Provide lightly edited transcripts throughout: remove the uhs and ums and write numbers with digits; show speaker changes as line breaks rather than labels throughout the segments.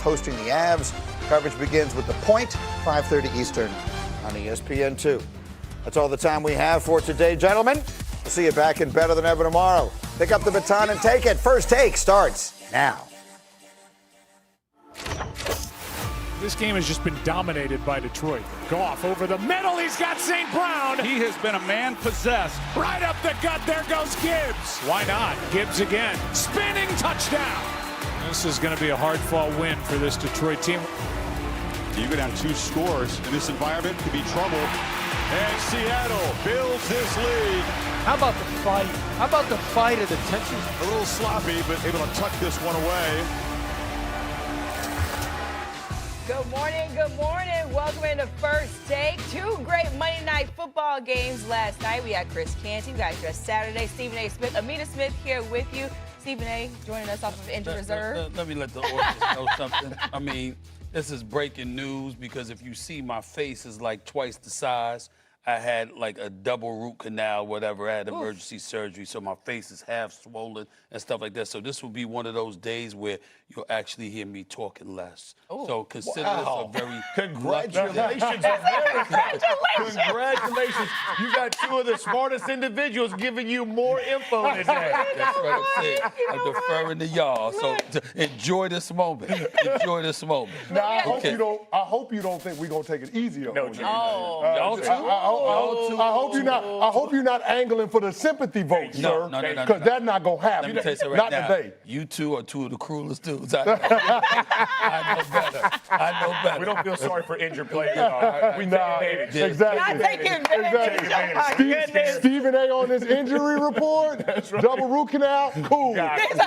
hosting the Avs. Coverage begins with The Point, 5:30 Eastern on ESPN2. That's all the time we have for today, gentlemen. We'll see you back in Better Than Ever tomorrow. Pick up the baton and take it. First Take starts now.
This game has just been dominated by Detroit. Goff over the middle. He's got St. Brown.
He has been a man possessed.
Right up the gut. There goes Gibbs. Why not? Gibbs again. Spinning touchdown. This is going to be a hard-fought win for this Detroit team.
You go down 2 scores in this environment, could be trouble. And Seattle builds this lead.
How about the fight? How about the fight and the tension?
A little sloppy, but able to tuck this one away.
Good morning, good morning. Welcome into First Take. 2 great Monday Night Football games last night. We had Chris Canty, we got just Saturday, Stephen A. Smith, Amita Smith here with you. Stephen A. joining us off of injured reserve.
Let me let the audience know something. I mean, this is breaking news because if you see my face is like twice the size. I had like a double root canal, whatever. I had emergency surgery, so my face is half swollen and stuff like that. So this will be one of those days where you'll actually hear me talking less. So consider this a very
Congratulations, America. Congratulations. You got 2 of the smartest individuals giving you more info today.
That's what I'm saying. I'm deferring to y'all. So enjoy this moment. Enjoy this moment.
Now, I hope you don't think we're gonna take it easy on you.
Y'all too.
I hope you're not angling for the sympathy vote, sir.
No.
Because that's not gonna happen.
Let me tell you something
not
right now.
today.
You 2 are 2 of the cruelest dudes I know. I know better.
We don't feel sorry for injured players.
We not. Exactly.
Not taking advantage. Oh, my goodness.
Stephen A. on this injury report.
That's right.
Double root canal. Cool.
Oh, my goodness.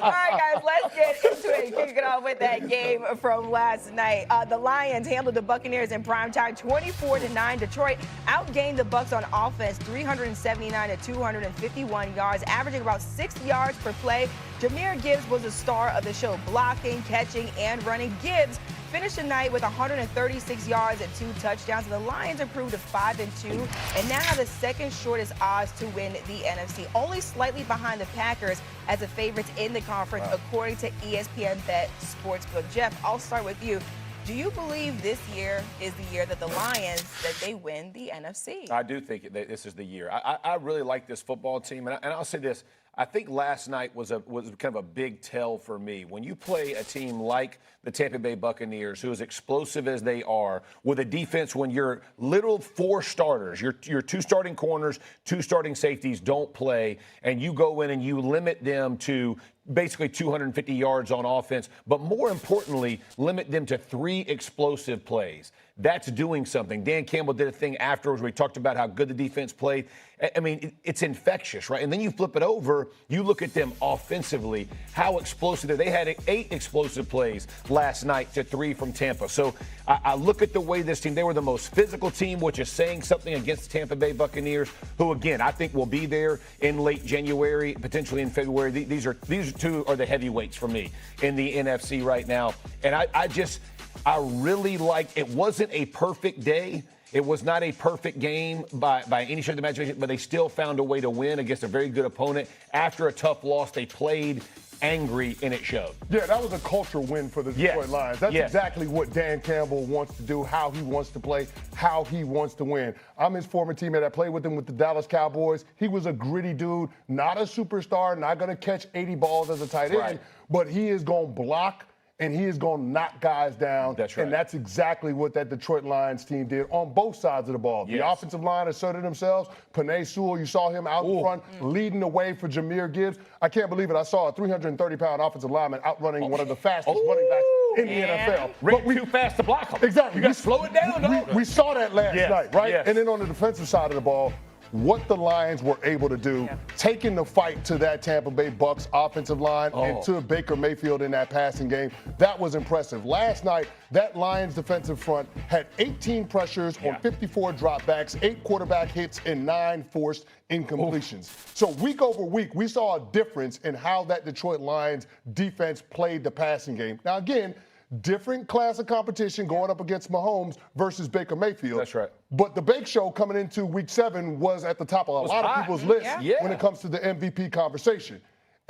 All right, guys, let's get into it. Kicking off with that game from last night. The Lions handled the Buccaneers in primetime 24-9. Detroit outgained the Bucs on offense 379 to 251 yards, averaging about 6 yards per play. Jahmyr Gibbs was the star of the show, blocking, catching, and running. Gibbs finished the night with 136 yards and 2 touchdowns. The Lions improved to 5-2 and now have the second shortest odds to win the NFC, only slightly behind the Packers as the favorites in the conference, according to ESPN Bet Sportsbook. Jeff, I'll start with you. Do you believe this year is the year that the Lions, that they win the NFC?
I do think that this is the year. I really like this football team, and I'll say this. I think last night was kind of a big tell for me. When you play a team like the Tampa Bay Buccaneers, who is explosive as they are, with a defense when your little 4 starters, your 2 starting corners, 2 starting safeties don't play, and you go in and you limit them to basically 250 yards on offense, but more importantly, limit them to 3 explosive plays. That's doing something. Dan Campbell did a thing afterwards where he talked about how good the defense played. I mean, it's infectious, right? And then you flip it over, you look at them offensively, how explosive they had 8 explosive plays last night to 3 from Tampa. So I look at the way this team, they were the most physical team, which is saying something against the Tampa Bay Buccaneers, who, again, I think will be there in late January, potentially in February. These 2 are the heavyweights for me in the NFC right now. And I really liked, it wasn't a perfect day. It was not a perfect game by any stretch of the imagination, but they still found a way to win against a very good opponent. After a tough loss, they played angry, and it showed.
Yeah, that was a culture win for the Detroit Lions. That's exactly what Dan Campbell wants to do, how he wants to play, how he wants to win. I'm his former teammate. I played with him with the Dallas Cowboys. He was a gritty dude, not a superstar, not going to catch 80 balls as a tight end, but he is going to block and he is going to knock guys down.
That's right.
And that's exactly what that Detroit Lions team did on both sides of the ball. The offensive line asserted themselves. Penei Sewell, you saw him out in front, leading the way for Jahmyr Gibbs. I can't believe it. I saw a 330-pound offensive lineman outrunning one of the fastest running backs in the NFL.
But too fast to block him.
Exactly.
You got to slow it down, though.
We saw that last night, right? And then on the defensive side of the ball, what the Lions were able to do, taking the fight to that Tampa Bay Bucs offensive line and to Baker Mayfield in that passing game, that was impressive. Last night, that Lions defensive front had 18 pressures on 54 dropbacks, 8 quarterback hits, and 9 forced incompletions. So week over week, we saw a difference in how that Detroit Lions defense played the passing game. Now, again, different class of competition going up against Mahomes versus Baker Mayfield.
That's right.
But the Bake Show coming into week 7 was at the top of a lot of people's list when it comes to the MVP conversation.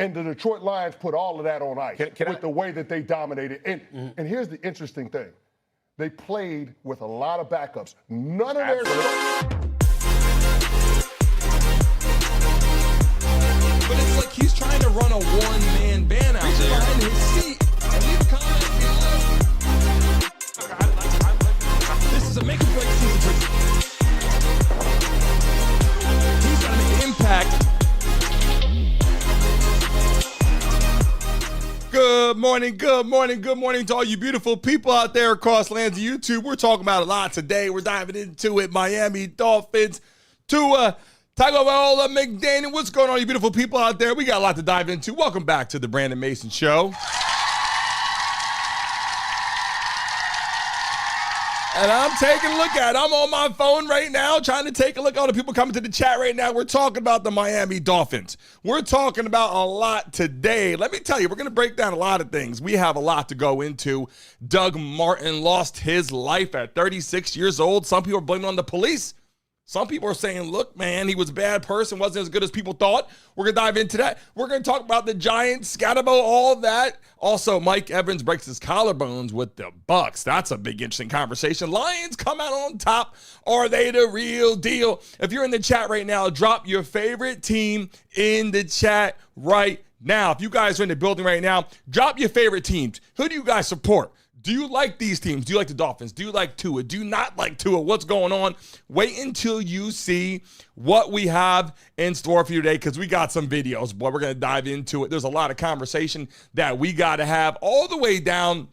And the Detroit Lions put all of that on ice with the way that they dominated. And here's the interesting thing. They played with a lot of backups. None of their...
But it's like he's trying to run a one-man band out there. Behind his seat. And leave a comment below. This is a make-or-break season for he's got to make an impact.
Good morning to all you beautiful people out there across lands of YouTube. We're talking about a lot today. We're diving into it. Miami Dolphins, Tua Tagovailoa, McDaniel. What's going on, you beautiful people out there? We got a lot to dive into. Welcome back to the Brandon Mason Show. And I'm taking a look at it. I'm on my phone right now trying to take a look at all the people coming to the chat right now. We're talking about the Miami Dolphins. We're talking about a lot today. Let me tell you, we're going to break down a lot of things. We have a lot to go into. Doug Martin lost his life at 36 years old. Some people are blaming it on the police. Some people are saying, look, man, he was a bad person, wasn't as good as people thought. We're going to dive into that. We're going to talk about the Giants, Skattebo, all that. Also, Mike Evans breaks his collarbones with the Bucs. That's a big, interesting conversation. Lions come out on top. Are they the real deal? If you're in the chat right now, drop your favorite team in the chat right now. If you guys are in the building right now, drop your favorite teams. Who do you guys support? Do you like these teams? Do you like the Dolphins? Do you like Tua? Do you not like Tua? What's going on? Wait until you see what we have in store for you today, because we got some videos, boy. We're going to dive into it. There's a lot of conversation that we got to have all the way down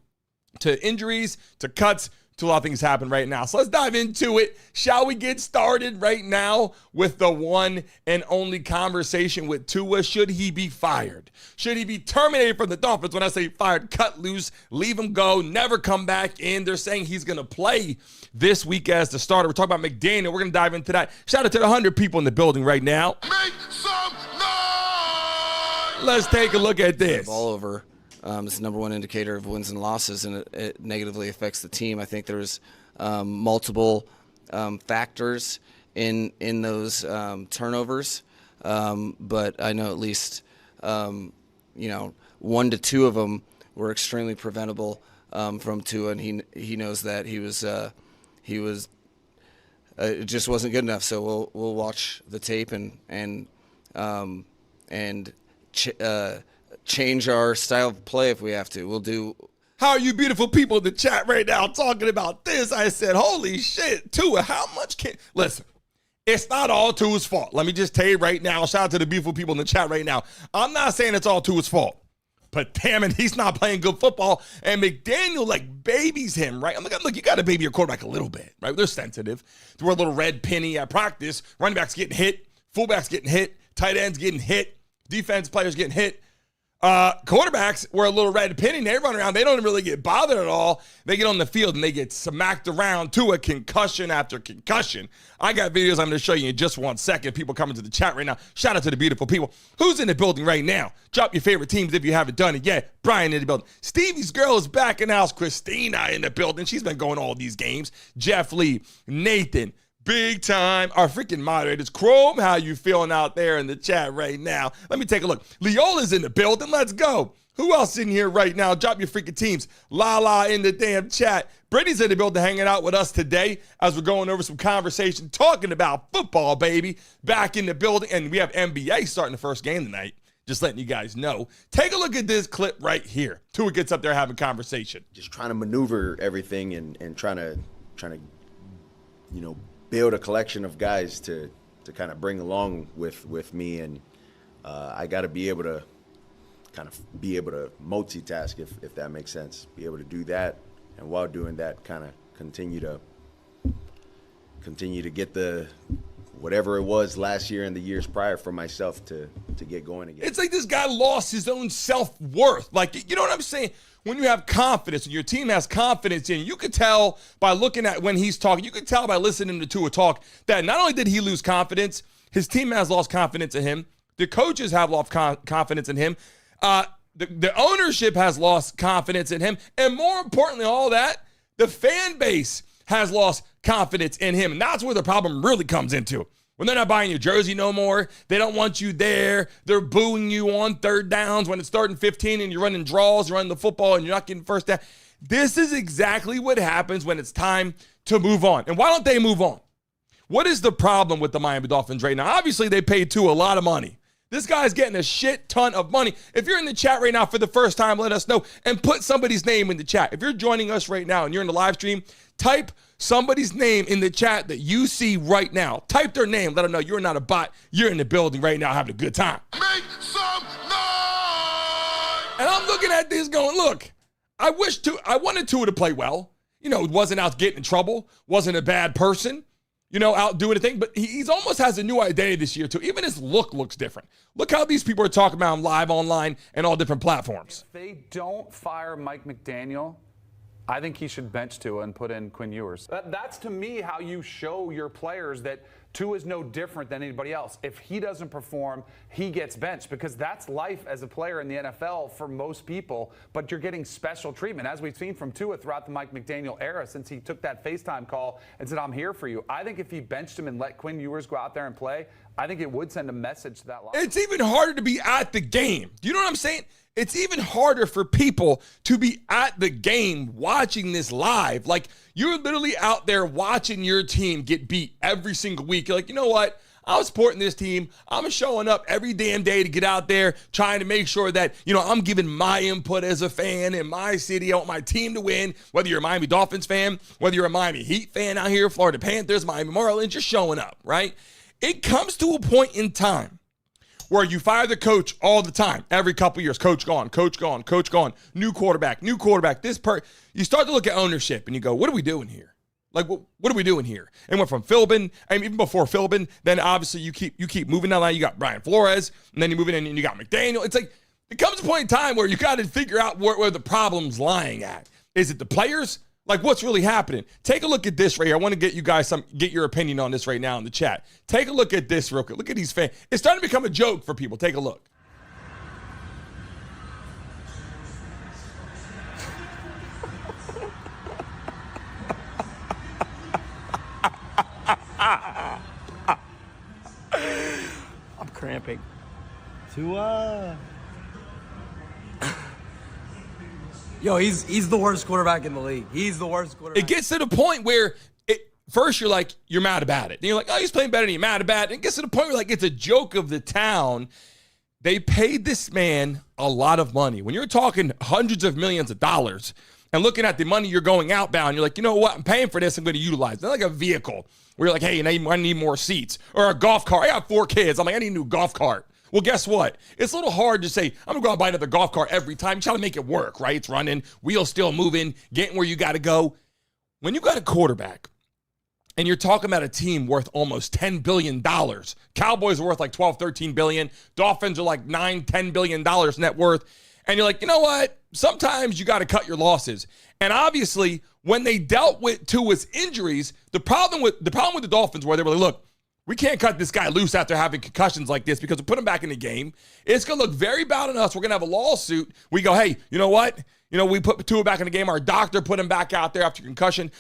to injuries, to cuts, to a lot of things happen right now. So let's dive into it. Shall we get started right now with the one and only conversation with Tua? Should he be fired? Should he be terminated from the Dolphins? When I say fired, cut loose, leave him go, never come back in. They're saying he's going to play this week as the starter. We're talking about McDaniel. We're going to dive into that. Shout out to the 100 people in the building right now.
Make some noise!
Let's take a look at this.
All over. It's the number one indicator of wins and losses, and it negatively affects the team. I think there's multiple factors in those turnovers, but I know at least 1 to 2 of them were extremely preventable from Tua, and he knows that he was it just wasn't good enough. So we'll watch the tape and change our style of play if we have to. We'll do.
How are you beautiful people in the chat right now talking about this? I said, holy shit, Tua, how much can... Listen, it's not all Tua's fault. Let me just tell you right now, shout out to the beautiful people in the chat right now. I'm not saying it's all Tua's fault, but damn it, he's not playing good football, and McDaniel, babies him, right? I'm like, look, you got to baby your quarterback a little bit, right? They're sensitive. They wear a little red penny at practice. Running backs getting hit. Fullbacks getting hit. Tight ends getting hit. Defense players getting hit. Quarterbacks wear a little red penny. They run around. They don't really get bothered at all. They get on the field and they get smacked around to a concussion after concussion. I got videos I'm going to show you in just 1 second. People coming to the chat right now. Shout out to the beautiful people. Who's in the building right now? Drop your favorite teams if you haven't done it yet. Brian in the building. Stevie's girl is back in the house. Christina in the building. She's been going all these games. Jeff Lee, Nathan, big time. Our freaking moderators. Chrome, how you feeling out there in the chat right now? Let me take a look. Leola's in the building. Let's go. Who else in here right now? Drop your freaking teams. Lala in the damn chat. Brittany's in the building hanging out with us today as we're going over some conversation, talking about football, baby. Back in the building. And we have NBA starting the first game tonight. Just letting you guys know. Take a look at this clip right here. Tua gets up there having conversation.
Just trying to maneuver everything and trying to build a collection of guys to kind of bring along with me, and I got to be able to multitask if that makes sense. Be able to do that, and while doing that, kind of continue to get the whatever it was last year and the years prior for myself to get going again.
It's like this guy lost his own self-worth. You know what I'm saying? When you have confidence and your team has confidence in you, could tell by looking at when he's talking, you could tell by listening to Tua talk that not only did he lose confidence, his team has lost confidence in him. The coaches have lost confidence in him. The ownership has lost confidence in him. And more importantly, all that, the fan base has lost confidence in him. And that's where the problem really comes into. When they're not buying your jersey no more, they don't want you there. They're booing you on third downs when it's 3rd and 15 and you're running draws, you're running the football, and you're not getting first down. This is exactly what happens when it's time to move on. And why don't they move on? What is the problem with the Miami Dolphins right now? Obviously, they paid Tua a lot of money. This guy's getting a shit ton of money. If you're in the chat right now for the first time, let us know and put somebody's name in the chat. If you're joining us right now and you're in the live stream, type somebody's name in the chat that you see right now. Type their name. Let them know you're not a bot. You're in the building right now having a good time.
Make some noise!
And I'm looking at this going, look, I wanted Tua to play well. You know, wasn't out getting in trouble. Wasn't a bad person. You know, out doing a thing. But he's almost has a new identity this year, too. Even his look looks different. Look how these people are talking about him live online and all different platforms.
If they don't fire Mike McDaniel, I think he should bench Tua and put in Quinn Ewers. That's to me how you show your players that Tua is no different than anybody else. If he doesn't perform, he gets benched because that's life as a player in the NFL for most people, but you're getting special treatment, as we've seen from Tua throughout the Mike McDaniel era since he took that FaceTime call and said, I'm here for you. I think if he benched him and let Quinn Ewers go out there and play, I think it would send a message to that locker.
It's even harder to be at the game. Do you know what I'm saying? It's even harder for people to be at the game watching this live. Like, you're literally out there watching your team get beat every single week. You're like, you know what? I'm supporting this team. I'm showing up every damn day to get out there, trying to make sure that, you know, I'm giving my input as a fan in my city. I want my team to win, whether you're a Miami Dolphins fan, whether you're a Miami Heat fan out here, Florida Panthers, Miami Marlins, just showing up, right? It comes to a point in time where you fire the coach all the time, every couple years, coach gone, new quarterback, you start to look at ownership and you go, what are we doing here? Like, what are we doing here? And went from Philbin, I mean, even before Philbin, then obviously you keep moving down the line. You got Brian Flores, and then you move in and you got McDaniel. It's like, it comes to a point in time where you got to figure out where the problem's lying at. Is it the players? Like, what's really happening? Take a look at this right here. I want to get you guys get your opinion on this right now in the chat. Take a look at this real quick. Look at these fans. It's starting to become a joke for people. Take a look.
I'm cramping. Tua. Yo, he's the worst quarterback in the league. He's the worst quarterback.
It gets to the point where first you're like, you're mad about it. Then you're like, oh, he's playing better, and you're mad about it. And it gets to the point where, like, it's a joke of the town. They paid this man a lot of money. When you're talking hundreds of millions of dollars and looking at the money you're going outbound, you're like, you know what? I'm paying for this. I'm going to utilize it. It's like a vehicle where you're like, hey, I need more seats. Or a golf cart. I got 4 kids. I'm like, I need a new golf cart. Well, guess what? It's a little hard to say, I'm going to go out and buy another golf cart every time. You try to make it work, right? It's running, wheels still moving, getting where you got to go. When you got a quarterback and you're talking about a team worth almost $10 billion, Cowboys are worth like 12, 13 billion. Dolphins are like $9, $10 billion net worth. And you're like, you know what? Sometimes you got to cut your losses. And obviously, when they dealt with Tua's injuries, the problem with the Dolphins were they were like, look, we can't cut this guy loose after having concussions like this because we put him back in the game. It's going to look very bad on us. We're going to have a lawsuit. We go, hey, you know what? You know, we put Tua back in the game. Our doctor put him back out there after concussion.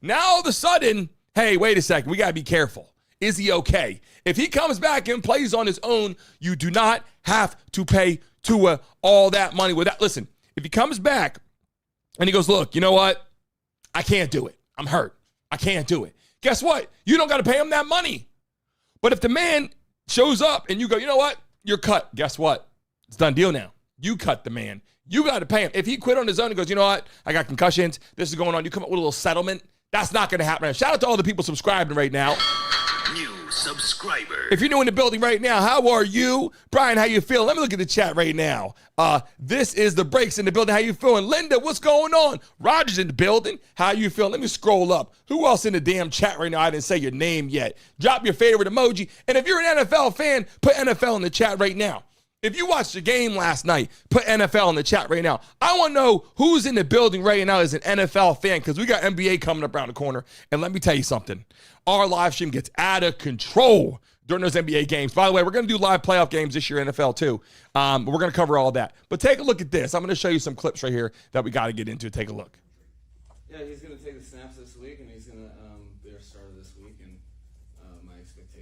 Now, all of a sudden, hey, wait a second. We got to be careful. Is he okay? If he comes back and plays on his own, you do not have to pay Tua all that money. Listen, if he comes back and he goes, look, you know what? I can't do it. I'm hurt. I can't do it. Guess what? You don't got to pay him that money. But if the man shows up and you go, you know what? You're cut. Guess what? It's done deal now. You cut the man. You got to pay him. If he quit on his own and goes, you know what? I got concussions. This is going on. You come up with a little settlement. That's not going to happen. Shout out to all the people subscribing right now.
New subscriber.
If you're new in the building right now, how are you? Brian, how you feeling? Let me look at the chat right now. This is the Breaks in the building. How you feeling? Linda, what's going on? Roger's in the building. How you feeling? Let me scroll up. Who else in the damn chat right now? I didn't say your name yet. Drop your favorite emoji. And if you're an NFL fan, put NFL in the chat right now. If you watched the game last night, put NFL in the chat right now. I want to know who's in the building right now as an NFL fan because we got NBA coming up around the corner. And let me tell you something. Our live stream gets out of control during those NBA games. By the way, we're going to do live playoff games this year in NFL too. We're going to cover all that. But take a look at this. I'm going to show you some clips right here that we got to get into. Take a look.
Yeah, he's going to take the snaps this week, and he's going to be our starter this week. And my expectation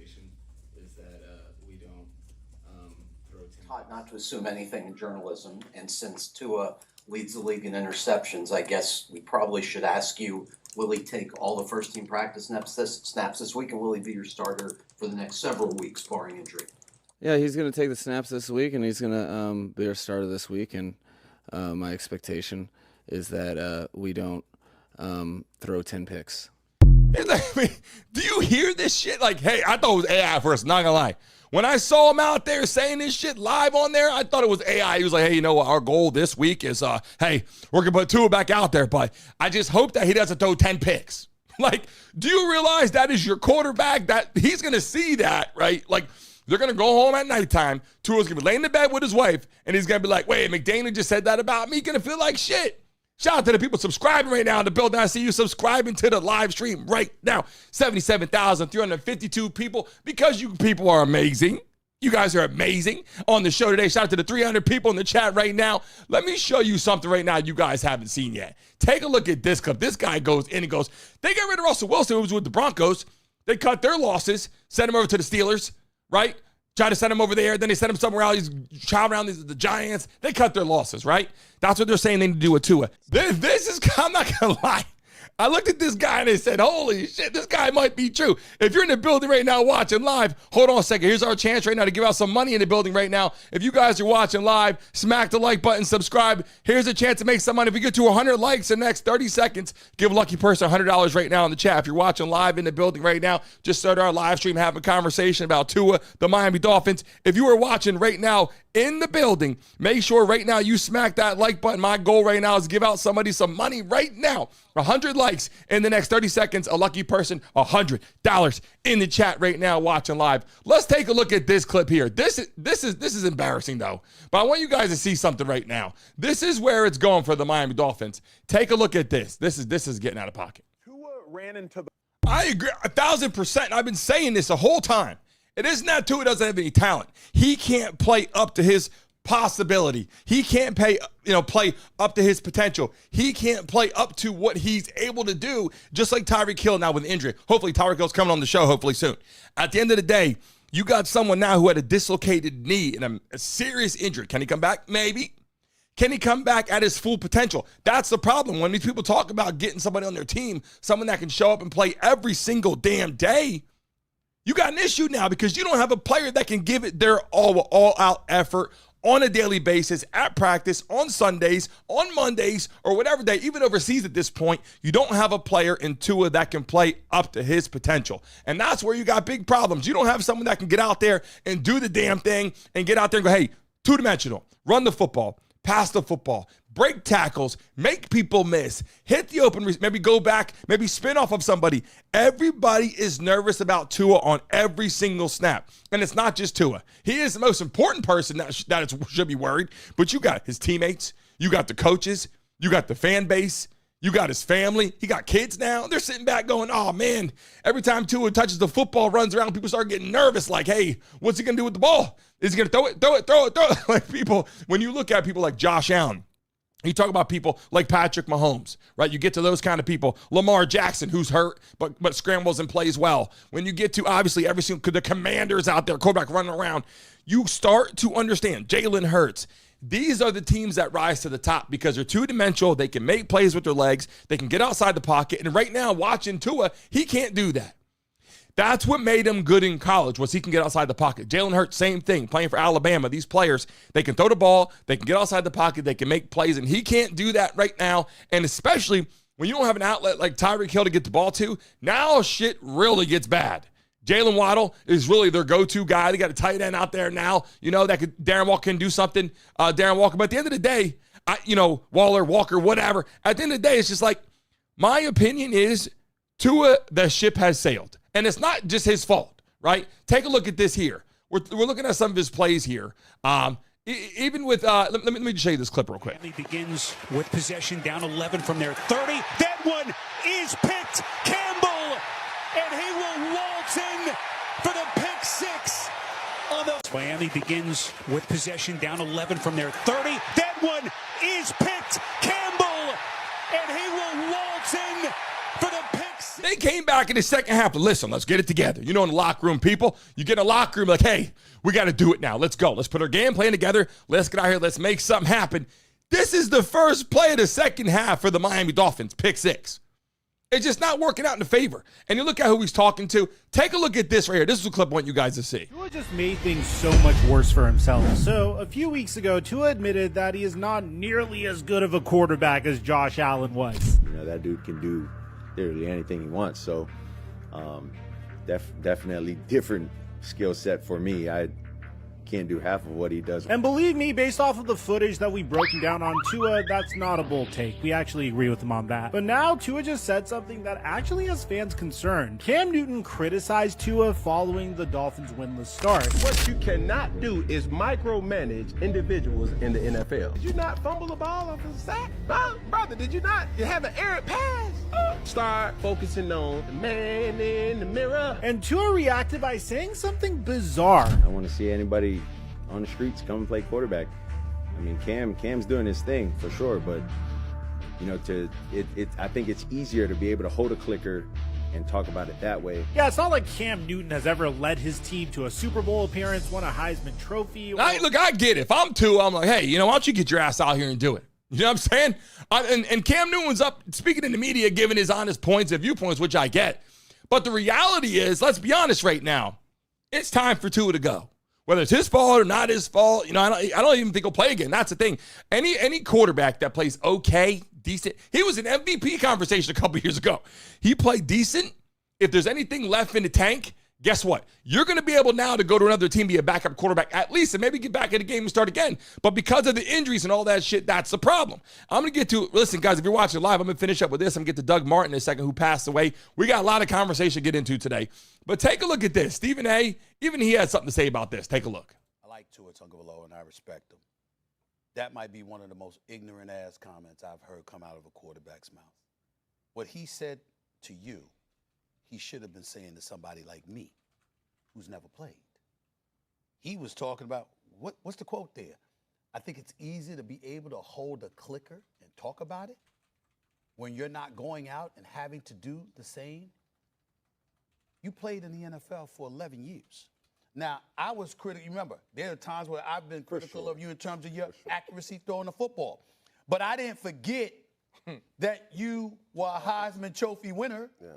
taught not to assume anything in journalism, and since Tua leads the league in interceptions, I guess we probably should ask you, will he take all the first-team practice snaps this week, and will he be your starter for the next several weeks, barring injury?
Yeah, he's going to take the snaps this week, and he's going to be our starter this week. And my expectation is that we don't throw 10 picks.
Do you hear this shit? Like, hey, I thought it was AI first, not gonna lie. When I saw him out there saying this shit live on there, I thought it was AI. He was like, hey, you know what? Our goal this week is, hey, we're going to put Tua back out there, but I just hope that he doesn't throw 10 picks. Like, do you realize that is your quarterback? That he's going to see that, right? Like, they're going to go home at nighttime. Tua's going to be laying in bed with his wife, and he's going to be like, wait, McDaniel just said that about me. Going to feel like shit. Shout out to the people subscribing right now in the building. I see you subscribing to the live stream right now. 77,352 people, because you people are amazing. You guys are amazing on the show today. Shout out to the 300 people in the chat right now. Let me show you something right now you guys haven't seen yet. Take a look at this clip. This guy goes in and goes, they got rid of Russell Wilson, who was with the Broncos. They cut their losses, sent him over to the Steelers, right? Try to send him over there. Then they sent him somewhere else. He's traveling around the Giants. They cut their losses, right? That's what they're saying they need to do with Tua. This is, I'm not going to lie. I looked at this guy and I said, holy shit, this guy might be true. If you're in the building right now watching live, hold on a second. Here's our chance right now to give out some money in the building right now. If you guys are watching live, smack the like button, subscribe. Here's a chance to make some money. If we get to 100 likes in the next 30 seconds, give a lucky person $100 right now in the chat. If you're watching live in the building right now, just start our live stream, have a conversation about Tua, the Miami Dolphins. If you are watching right now in the building, make sure right now you smack that like button. My goal right now is to give out somebody some money right now. 100 likes in the next 30 seconds. A lucky person, $100 in the chat right now watching live. Let's take a look at this clip here. This is embarrassing though, but I want you guys to see something right now. This is where it's going for the Miami Dolphins. Take a look at this. This is getting out of pocket.
Tua ran into the.
I agree 1,000%. I've been saying this the whole time. It isn't that Tua doesn't have any talent. He can't play up to his possibility. He can't play up to his potential. He can't play up to what he's able to do, just like Tyreek Hill now with injury. Hopefully Tyreek Hill's coming on the show hopefully soon. At the end of the day, you got someone now who had a dislocated knee and a serious injury. Can he come back? Maybe. Can he come back at his full potential? That's the problem. When these people talk about getting somebody on their team, someone that can show up and play every single damn day, you got an issue now because you don't have a player that can give it their all-out effort on a daily basis, at practice, on Sundays, on Mondays, or whatever day, even overseas at this point. You don't have a player in Tua that can play up to his potential. And that's where you got big problems. You don't have someone that can get out there and do the damn thing and get out there and go, hey, two-dimensional, run the football, pass the football, break tackles, make people miss, hit the open, maybe go back, maybe spin off of somebody. Everybody is nervous about Tua on every single snap. And it's not just Tua. He is the most important person that should be worried. But you got his teammates, you got the coaches, you got the fan base, you got his family. He got kids now. They're sitting back going, oh, man, every time Tua touches the football, runs around, people start getting nervous like, hey, what's he going to do with the ball? Is he going to throw it? Like people, when you look at people like Josh Allen, you talk about people like Patrick Mahomes, right? You get to those kind of people. Lamar Jackson, who's hurt, but scrambles and plays well. When you get to, obviously, every single, the Commanders out there, quarterback running around, you start to understand. Jalen Hurts. These are the teams that rise to the top because they're two-dimensional. They can make plays with their legs. They can get outside the pocket. And right now, watching Tua, he can't do that. That's what made him good in college, was he can get outside the pocket. Jalen Hurts, same thing, playing for Alabama. These players, they can throw the ball, they can get outside the pocket, they can make plays, and he can't do that right now. And especially when you don't have an outlet like Tyreek Hill to get the ball to, now shit really gets bad. Jalen Waddle is really their go-to guy. They got a tight end out there now, that Darren Walker can do something. Darren Walker, but at the end of the day, Waller, Walker, whatever. At the end of the day, it's just like, my opinion is Tua, the ship has sailed. And it's not just his fault, right? Take a look at this here. We're looking at some of his plays here. Even with, let me just show you this clip real quick.
He begins with possession down 11 from their 30. That one is picked. Campbell, and he will waltz in for the pick six. Miami begins with possession down 11 from their 30. That one is picked. Campbell, and he will waltz in for the pick six.
They came back in the second half. Listen, let's get it together. You know, in the locker room, people, you get in a locker room like, hey, we got to do it now. Let's go. Let's put our game plan together. Let's get out here. Let's make something happen. This is the first play of the second half for the Miami Dolphins, pick 6. It's just not working out in the favor. And you look at who he's talking to. Take a look at this right here. This is a clip I want you guys to see.
Tua just made things so much worse for himself. So a few weeks ago, Tua admitted that he is not nearly as good of a quarterback as Josh Allen was.
You know, that dude can do literally anything he wants. So definitely different skill set for me. I can't do half of what he does.
And believe me, based off of the footage that we've broken down on Tua, that's not a bold take. We actually agree with him on that. But now Tua just said something that actually has fans concerned. Kam Newton criticized Tua following the Dolphins' winless start.
What you cannot do is micromanage individuals in the NFL. Did you not fumble the ball off of a sack? Brother, did you not have an errant pass? Start focusing on the man in the mirror.
And Tua reacted by saying something bizarre.
I want to see anybody on the streets come and play quarterback. I mean, Cam's doing his thing for sure, but you know, I think it's easier to be able to hold a clicker and talk about it that way.
Yeah, it's not like Kam Newton has ever led his team to a Super Bowl appearance, won a Heisman Trophy.
Look, I get it. If I'm Tua, I'm like, hey, you know, why don't you get your ass out here and do it? You know what I'm saying? And Kam Newton's up speaking in the media, giving his honest points and viewpoints, which I get. But the reality is, let's be honest right now, it's time for Tua to go. Whether it's his fault or not his fault, you know, I don't even think he'll play again. That's the thing. Any quarterback that plays okay, decent, he was an MVP conversation a couple years ago. He played decent. If there's anything left in the tank, guess what? You're going to be able now to go to another team, be a backup quarterback at least, and maybe get back in the game and start again. But because of the injuries and all that shit, that's the problem. I'm going to get to, listen, guys, if you're watching live, I'm going to finish up with this. I'm going to get to Doug Martin in a second, who passed away. We got a lot of conversation to get into today. But take a look at this. Stephen A., even he had something to say about this. Take a look.
I like Tua Tagovailoa, and I respect him. That might be one of the most ignorant-ass comments I've heard come out of a quarterback's mouth. What he said to you, he should have been saying to somebody like me, who's never played. He was talking about, what's the quote there? I think it's easy to be able to hold a clicker and talk about it when you're not going out and having to do the same. You played in the NFL for 11 years. Now, I was critical. Remember, there are times where I've been critical of you in terms of your accuracy throwing the football. But I didn't forget that you were a Heisman Trophy winner. Yeah.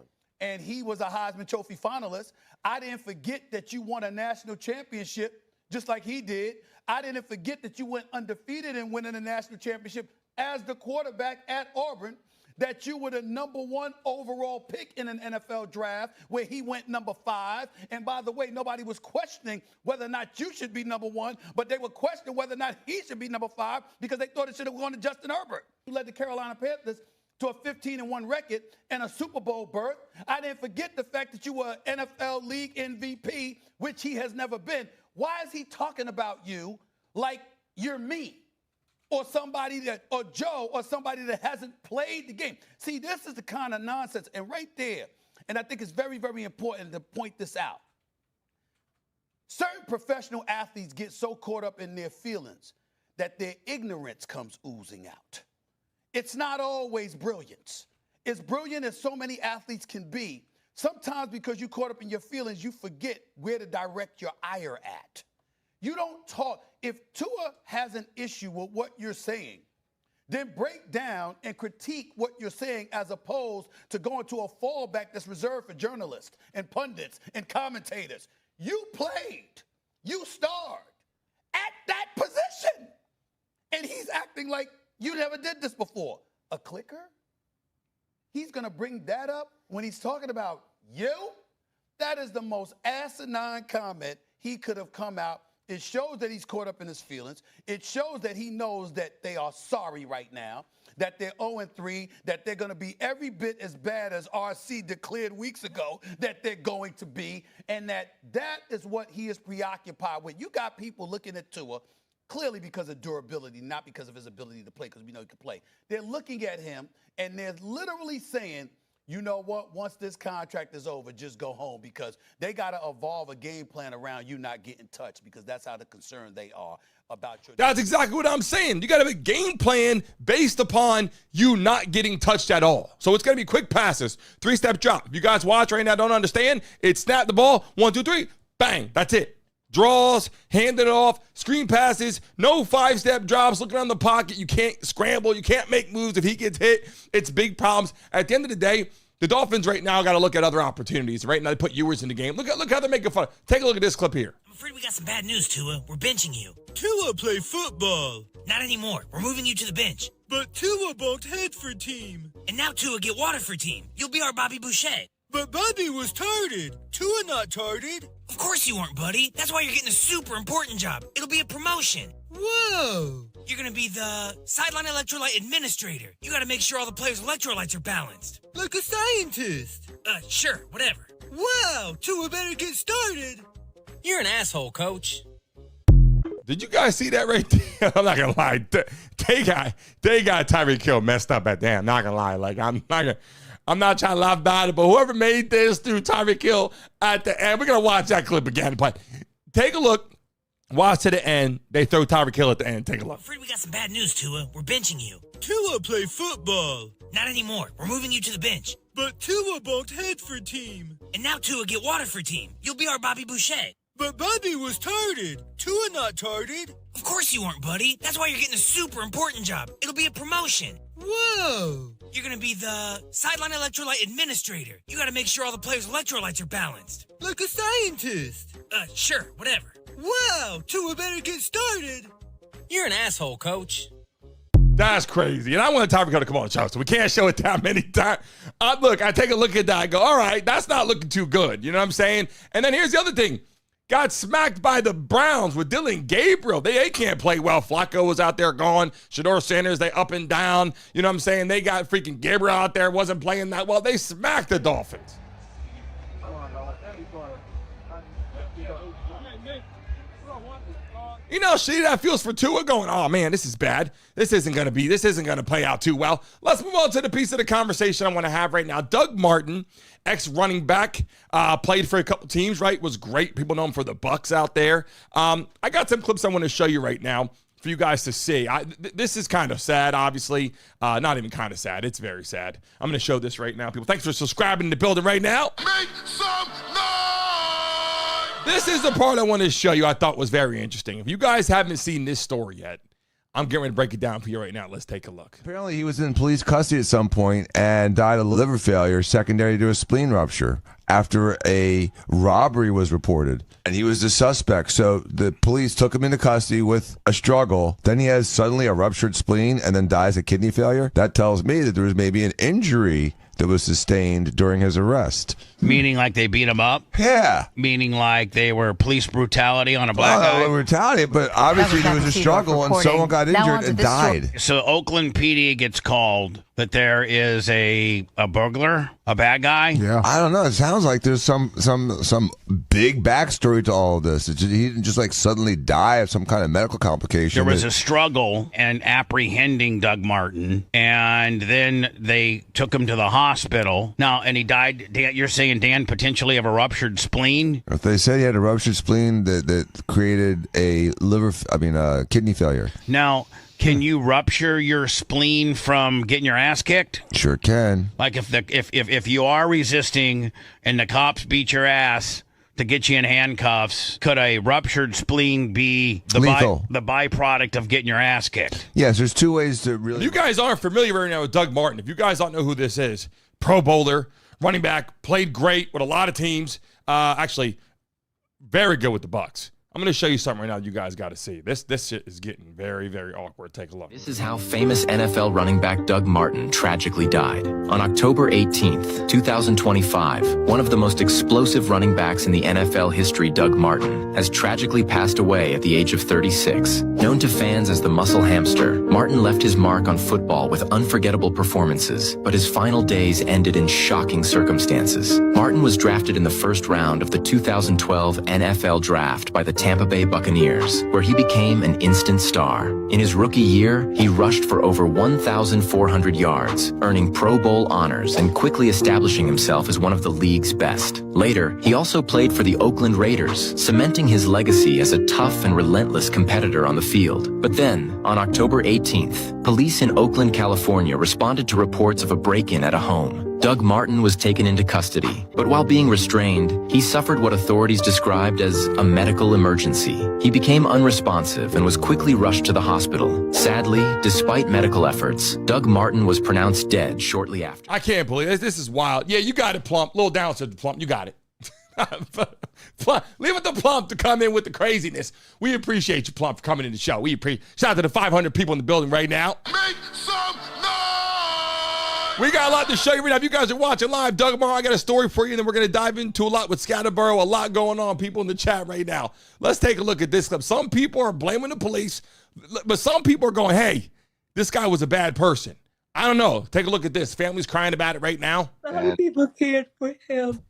And he was a Heisman Trophy finalist. I didn't forget that you won a national championship just like he did. I didn't forget that you went undefeated in winning a national championship as the quarterback at Auburn, that you were the #1 overall pick in an NFL draft where he went #5. And by the way, nobody was questioning whether or not you should be #1, but they were questioning whether or not he should be #5 because they thought it should have gone to Justin Herbert, who led the Carolina Panthers to a 15-1 record and a Super Bowl berth. I didn't forget the fact that you were an NFL League MVP, which he has never been. Why is he talking about you like you're me or somebody that, or Joe, or somebody that hasn't played the game? See, this is the kind of nonsense. And right there, and I think it's very, very important to point this out. Certain professional athletes get so caught up in their feelings that their ignorance comes oozing out. It's not always brilliance. As brilliant as so many athletes can be, sometimes because you're caught up in your feelings, you forget where to direct your ire at. You don't talk. If Tua has an issue with what you're saying, then break down and critique what you're saying as opposed to going to a fallback that's reserved for journalists and pundits and commentators. You played. You starred at that position. And he's acting like you never did this before. A clicker? He's going to bring that up when he's talking about you? That is the most asinine comment he could have come out. It shows that he's caught up in his feelings. It shows that he knows that they are sorry right now, that they're 0-3, that they're going to be every bit as bad as RC declared weeks ago that they're going to be, and that is what he is preoccupied with. You got people looking at Tua clearly because of durability, not because of his ability to play, because we know he can play. They're looking at him, and they're literally saying,
you know what? Once this contract is over, just go home because they got to evolve a game plan around you not getting touched because that's how concerned they are about your.
That's exactly what I'm saying. You got to have a game plan based upon you not getting touched at all. So it's going to be quick passes, 3-step drop. If you guys watch right now don't understand, it's snap the ball, 1, 2, 3, bang, that's it. Draws, hand it off, screen passes, no 5-step drops, looking around the pocket. You can't scramble. You can't make moves. If he gets hit, it's big problems. At the end of the day, the Dolphins right now got to look at other opportunities. Right now, they put Ewers in the game. Look how they're making fun. Take a look at this clip here.
I'm afraid we got some bad news, Tua. We're benching you. Tua play football. Not anymore. We're moving you to the bench. But Tua bunked head for team. And now Tua get water for team. You'll be our Bobby Boucher. But Bobby was tarded. Tua not tarded. Of course you weren't, buddy. That's why you're getting a super important job. It'll be a promotion. Whoa. You're going to be the sideline electrolyte administrator. You got to make sure all the players' electrolytes are balanced. Like a scientist. Sure, whatever. Wow, Tua better get started. You're an asshole, coach.
Did you guys see that right there? I'm not going to lie. They got Tyreek Hill messed up at the end. I'm not going to lie. Like, I'm not trying to laugh about it, but whoever made this threw Tyreek Hill at the end. We're going to watch that clip again, but take a look. Watch to the end. They throw Tyreek Hill at the end. Take a look.
I'm afraid we got some bad news, Tua. We're benching you. Tua play football. Not anymore. We're moving you to the bench. But Tua bunked head for team. And now Tua get water for team. You'll be our Bobby Boucher. But Bobby was tarded. Tua not tarded. Of course you weren't, buddy. That's why you're getting a super important job. It'll be a promotion. Whoa. You're going to be the sideline electrolyte administrator. You got to make sure all the players' electrolytes are balanced. Like a scientist. Sure, whatever. Wow, Tua better get started. You're an asshole, coach.
That's crazy. And I want Tyreek Hill to come on the show, so we can't show it that many times. Look, I take a look at that. I go, all right, that's not looking too good. You know what I'm saying? And then here's the other thing. Got smacked by the Browns with Dylan Gabriel. They can't play well. Flacco was out there gone. Shador Sanders, they up and down. You know what I'm saying? They got freaking Gabriel out there, wasn't playing that well. They smacked the Dolphins. You know, shit, that feels for Tua going, oh, man, this is bad. This isn't going to play out too well. Let's move on to the piece of the conversation I want to have right now. Doug Martin, ex-running back, played for a couple teams, right? Was great. People know him for the Bucs out there. I got some clips I want to show you right now for you guys to see. This is kind of sad, obviously. Not even kind of sad. It's very sad. I'm going to show this right now. People, thanks for subscribing in the building right now.
Make some noise!
This is the part I want to show you I thought was very interesting. If you guys haven't seen this story yet, I'm getting ready to break it down for you right now. Let's take a look.
Apparently, he was in police custody at some point and died of liver failure secondary to a spleen rupture after a robbery was reported. And he was the suspect. So the police took him into custody with a struggle. Then he has suddenly a ruptured spleen and then dies of kidney failure. That tells me that there was maybe an injury that was sustained during his arrest.
Meaning like they beat him up?
Yeah.
Meaning like they were police brutality on a black guy?
Not brutality, but obviously there was a struggle and someone got injured and died.
So Oakland PD gets called that there is a burglar, a bad guy?
Yeah. I don't know. It sounds like there's some big backstory to all of this. He didn't just like suddenly die of some kind of medical complication.
There was a struggle and apprehending Doug Martin, and then they took him to the hospital. Now, and he died. You're saying, Dan, potentially of a ruptured spleen?
If they said he had a ruptured spleen that created a kidney failure.
Now, can you rupture your spleen from getting your ass kicked?
Sure can.
Like if you are resisting and the cops beat your ass to get you in handcuffs, could a ruptured spleen be the byproduct of getting your ass kicked?
Yes, there's two ways to really.
If you guys aren't familiar right now with Doug Martin, if you guys don't know who this is, Pro Bowler, running back, played great with a lot of teams. Actually, very good with the Bucs. I'm going to show you something right now you guys got to see. This shit is getting very, very awkward. Take a look.
This is how famous NFL running back Doug Martin tragically died. On October 18th, 2025, one of the most explosive running backs in the NFL history, Doug Martin, has tragically passed away at the age of 36. Known to fans as the Muscle Hamster, Martin left his mark on football with unforgettable performances, but his final days ended in shocking circumstances. Martin was drafted in the first round of the 2012 NFL Draft by the Tampa Bay Buccaneers, where he became an instant star. In his rookie year, he rushed for over 1,400 yards, earning Pro Bowl honors and quickly establishing himself as one of the league's best. Later, he also played for the Oakland Raiders, cementing his legacy as a tough and relentless competitor on the field. But then, on October 18th, police in Oakland, California responded to reports of a break-in at a home. Doug Martin was taken into custody, but while being restrained, he suffered what authorities described as a medical emergency. He became unresponsive and was quickly rushed to the hospital. Sadly, despite medical efforts, Doug Martin was pronounced dead shortly after.
I can't believe this. This is wild. Yeah, you got it, Plump. Little down to the Plump. You got it. Leave it to Plump to come in with the craziness. We appreciate you, Plump, for coming in the show. We appreciate. Shout out to the 500 people in the building right now.
Make some noise!
We got a lot to show you right now. If you guys are watching live, Doug Martin, I got a story for you, and then we're going to dive into a lot with Skattebo. A lot going on, people in the chat right now. Let's take a look at this clip. Some people are blaming the police, but some people are going, hey, this guy was a bad person. I don't know. Take a look at this. Family's crying about it right now.
A lot of people cared for him.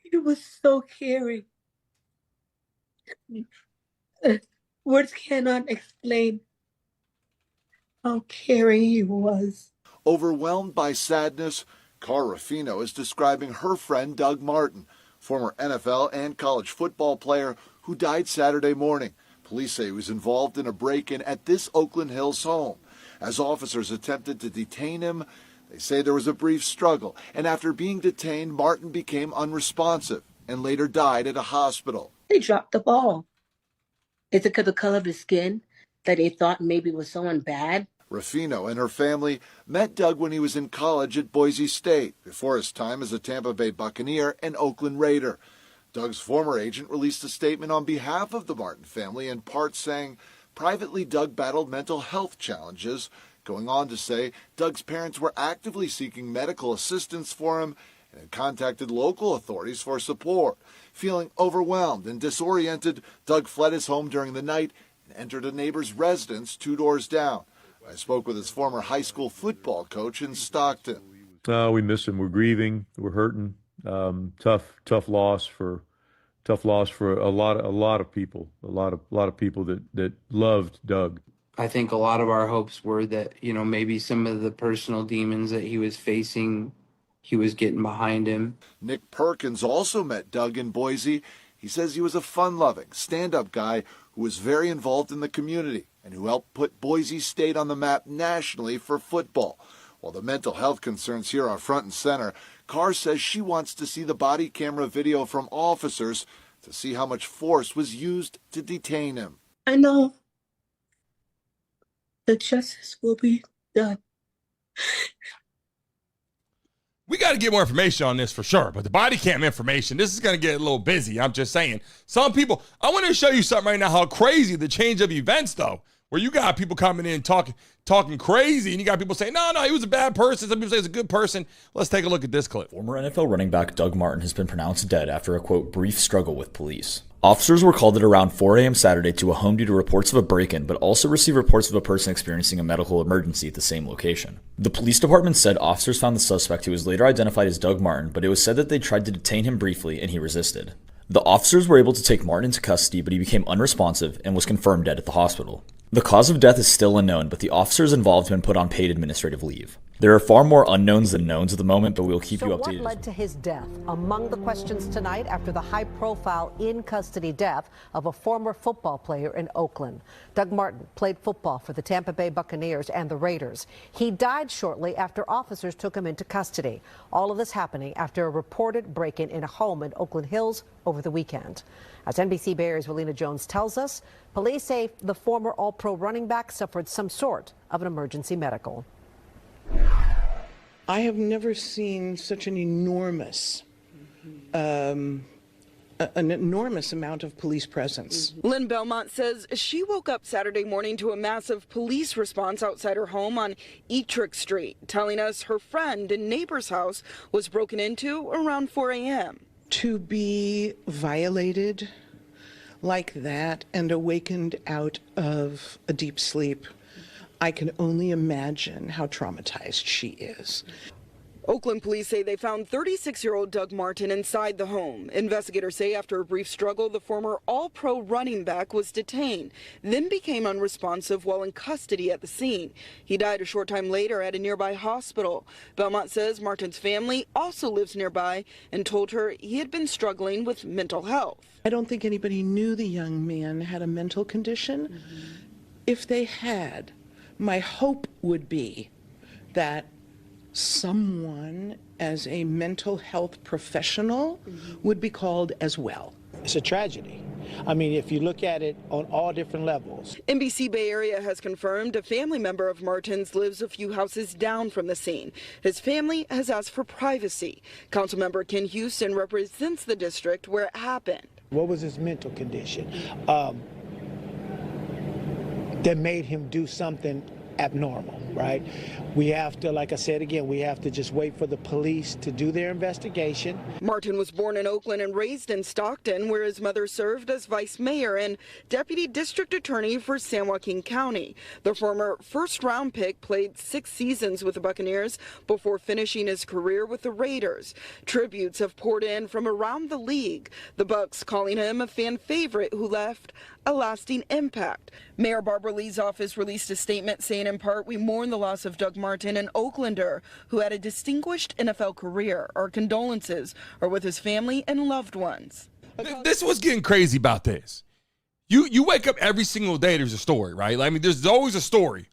He was so caring. Words cannot explain how caring he was.
Overwhelmed by sadness, Cara Ruffino is describing her friend Doug Martin, former NFL and college football player who died Saturday morning. Police say he was involved in a break-in at this Oakland Hills home. As officers attempted to detain him, they say there was a brief struggle, and after being detained, Martin became unresponsive and later died at a hospital.
They dropped the ball. Is it because of the color of his skin that they thought maybe was someone bad?
Ruffino and her family met Doug when he was in college at Boise State, before his time as a Tampa Bay Buccaneer and Oakland Raider. Doug's former agent released a statement on behalf of the Martin family, in part saying, privately, Doug battled mental health challenges, going on to say Doug's parents were actively seeking medical assistance for him and had contacted local authorities for support. Feeling overwhelmed and disoriented, Doug fled his home during the night and entered a neighbor's residence 2 doors down. I spoke with his former high school football coach in Stockton.
We miss him. We're grieving. We're hurting. Tough loss for a lot of people. A lot of people that loved Doug.
I think a lot of our hopes were that, maybe some of the personal demons that he was facing, he was getting behind him.
Nick Perkins also met Doug in Boise. He says he was a fun-loving, stand-up guy who was very involved in the community and who helped put Boise State on the map nationally for football. While the mental health concerns here are front and center, Carr says she wants to see the body camera video from officers to see how much force was used to detain him.
I know that justice will be done.
We got to get more information on this for sure, but the body cam information, this is going to get a little busy. I'm just saying. Some people, I want to show you something right now, how crazy the change of events, though, where you got people coming in talking crazy, and you got people saying, no, he was a bad person. Some people say he's a good person. Let's take a look at this clip.
Former NFL running back Doug Martin has been pronounced dead after a, quote, brief struggle with police. Officers were called at around 4 a.m. Saturday to a home due to reports of a break-in, but also received reports of a person experiencing a medical emergency at the same location. The police department said officers found the suspect, who was later identified as Doug Martin, but it was said that they tried to detain him briefly and he resisted. The officers were able to take Martin into custody, but he became unresponsive and was confirmed dead at the hospital. The cause of death is still unknown, but the officers involved have been put on paid administrative leave. There are far more unknowns than knowns at the moment, but we'll keep you updated.
What led to his death? Among the questions tonight after the high-profile in-custody death of a former football player in Oakland. Doug Martin played football for the Tampa Bay Buccaneers and the Raiders. He died shortly after officers took him into custody. All of this happening after a reported break-in in a home in Oakland Hills over the weekend. As NBC Bay Area's Relina Jones tells us, police say the former All-Pro running back suffered some sort of an emergency medical.
I have never seen such an enormous amount of police presence.
Lynn Belmont says she woke up Saturday morning to a massive police response outside her home on Etrick Street, telling us her friend and neighbor's house was broken into around 4 a.m.
To be violated like that and awakened out of a deep sleep, I can only imagine how traumatized she is.
Oakland police say they found 36-year-old Doug Martin inside the home. Investigators say after a brief struggle, the former All-Pro running back was detained, then became unresponsive while in custody at the scene. He died a short time later at a nearby hospital. Belmont says Martin's family also lives nearby and told her he had been struggling with mental health.
I don't think anybody knew the young man had a mental condition. If they had, my hope would be that someone as a mental health professional would be called as well.
It's a tragedy. I mean, if you look at it on all different levels.
NBC Bay Area has confirmed a family member of Martin's lives a few houses down from the scene. His family has asked for privacy. Councilmember Ken Houston represents the district where it happened.
What was his mental condition that made him do something abnormal, right? We have to, like I said again, we have to just wait for the police to do their investigation.
Martin was born in Oakland and raised in Stockton, where his mother served as vice mayor and deputy district attorney for San Joaquin County. The former first-round pick played 6 seasons with the Buccaneers before finishing his career with the Raiders. Tributes have poured in from around the league, the Bucs calling him a fan favorite who left a lasting impact. Mayor Barbara Lee's office released a statement saying, in part, we mourn the loss of Doug Martin, an Oaklander who had a distinguished NFL career. Our condolences are with his family and loved ones.
This was getting crazy about this. You wake up every single day, there's a story, right? I mean, there's always a story.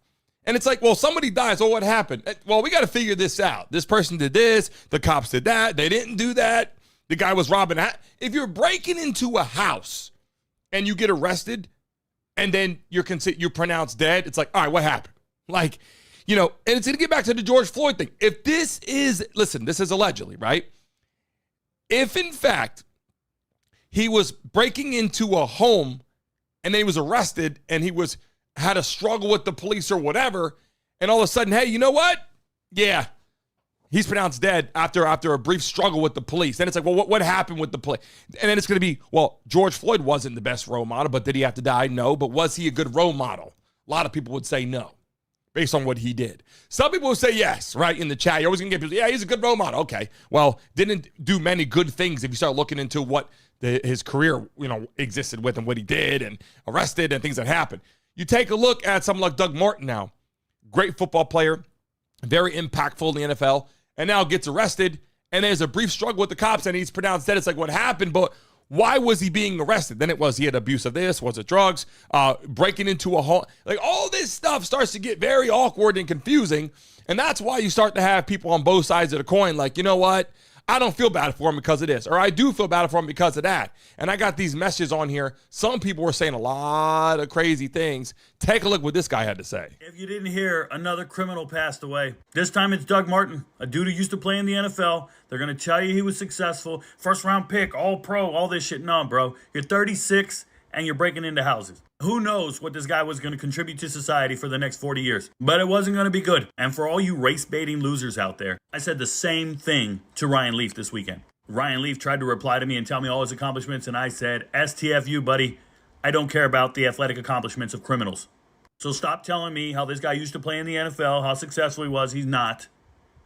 And it's like, well, somebody dies. Oh, what happened? Well, we got to figure this out. This person did this. The cops did that. They didn't do that. The guy was robbing. If you're breaking into a house and you get arrested and then you're pronounced dead, it's like, all right, what happened? Like, you know, and it's going to get back to the George Floyd thing. If this is, listen, this is allegedly, right? If, in fact, he was breaking into a home and then he was arrested and he had a struggle with the police or whatever, and all of a sudden, hey, you know what? Yeah, he's pronounced dead after a brief struggle with the police. Then it's like, well, what happened with the police? And then it's going to be, well, George Floyd wasn't the best role model, but did he have to die? No. But was he a good role model? A lot of people would say no, based on what he did. Some people would say yes, right, in the chat. You're always going to get people, yeah, he's a good role model. Okay, well, didn't do many good things if you start looking into what his career, you know, existed with and what he did and arrested and things that happened. You take a look at someone like Doug Martin now, great football player, very impactful in the NFL, and now gets arrested, and there's a brief struggle with the cops, and he's pronounced dead. It's like, what happened? But why was he being arrested? Then it was he had abuse of this, was it drugs, breaking into a home. Like, all this stuff starts to get very awkward and confusing, and that's why you start to have people on both sides of the coin like, you know what? I don't feel bad for him because of this, or I do feel bad for him because of that. And I got these messages on here. Some people were saying a lot of crazy things. Take a look what this guy had to say.
If you didn't hear, another criminal passed away. This time it's Doug Martin, a dude who used to play in the NFL. They're going to tell you he was successful. First round pick, all pro, all this shit. No, bro. You're 36 and you're breaking into houses. Who knows what this guy was going to contribute to society for the next 40 years. But it wasn't going to be good. And for all you race-baiting losers out there, I said the same thing to Ryan Leaf this weekend. Ryan Leaf tried to reply to me and tell me all his accomplishments, and I said, STFU, buddy, I don't care about the athletic accomplishments of criminals. So stop telling me how this guy used to play in the NFL, how successful he was. He's not.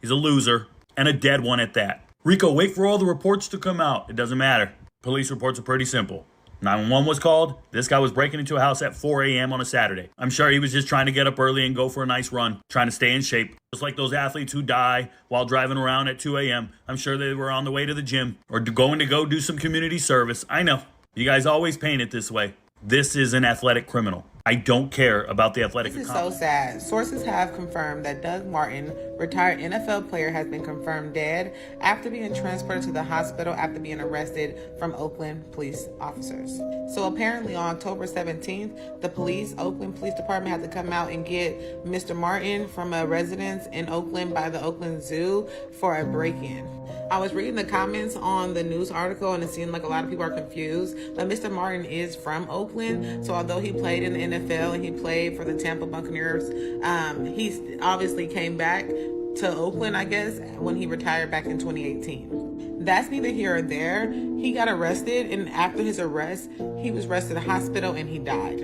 He's a loser, and a dead one at that. Rico, wait for all the reports to come out. It doesn't matter. Police reports are pretty simple. 911 was called. This guy was breaking into a house at 4 a.m. on a Saturday. I'm sure he was just trying to get up early and go for a nice run, trying to stay in shape. Just like those athletes who die while driving around at 2 a.m. I'm sure they were on the way to the gym or going to go do some community service. I know. You guys always paint it this way. This is an athletic criminal. I don't care about the athletic
This is so sad. Sources have confirmed that Doug Martin, retired NFL player, has been confirmed dead after being transported to the hospital after being arrested from Oakland police officers. So apparently on October 17th, the Oakland Police Department had to come out and get Mr. Martin from a residence in Oakland by the Oakland Zoo for a break-in. I was reading the comments on the news article and it seemed like a lot of people are confused, but Mr. Martin is from Oakland, so although he played in the NFL and he played for the Tampa Buccaneers, he obviously came back to Oakland, I guess, when he retired back in 2018. That's neither here or there. He got arrested, and after his arrest, he was rushed to the hospital and he died.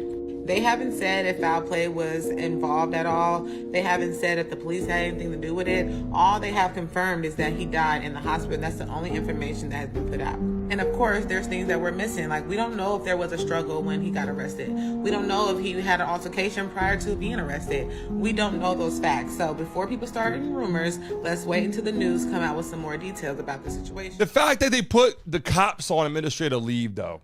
They haven't said if foul play was involved at all. They haven't said if the police had anything to do with it. All they have confirmed is that he died in the hospital. That's the only information that has been put out. And of course, there's things that we're missing. Like, we don't know if there was a struggle when he got arrested. We don't know if he had an altercation prior to being arrested. We don't know those facts. So before people start any rumors, let's wait until the news come out with some more details about the situation.
The fact that they put the cops on administrative leave, though,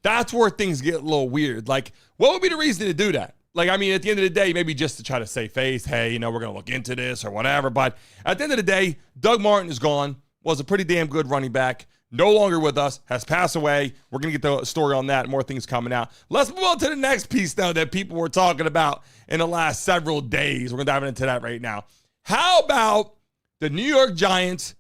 that's where things get a little weird. Like, what would be the reason to do that? Like, I mean, at the end of the day, maybe just to try to save face, hey, we're going to look into this or whatever. But at the end of the day, Doug Martin is gone, was a pretty damn good running back, no longer with us, has passed away. We're going to get the story on that, more things coming out. Let's move on to the next piece, though, that people were talking about in the last several days. We're going to dive into that right now. How about the New York Giants,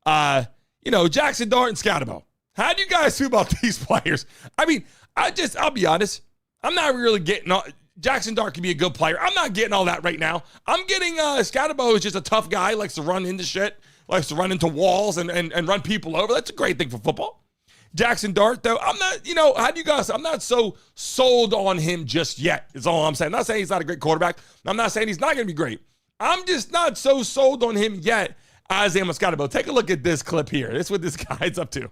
Jackson Dart and Skattebo? How do you guys feel about these players? I mean, I'll be honest. I'm not really getting all, Jackson Dart can be a good player. I'm not getting all that right now. I'm getting Skattebo is just a tough guy, likes to run into shit, likes to run into walls and run people over. That's a great thing for football. Jackson Dart, though, I'm not so sold on him just yet, is all I'm saying. I'm not saying he's not a great quarterback. I'm not saying he's not going to be great. I'm just not so sold on him yet as I am with Skattebo. Take a look at this clip here. This is what this guy's up to.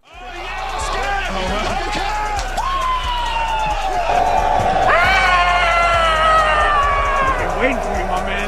Waiting for you, my man.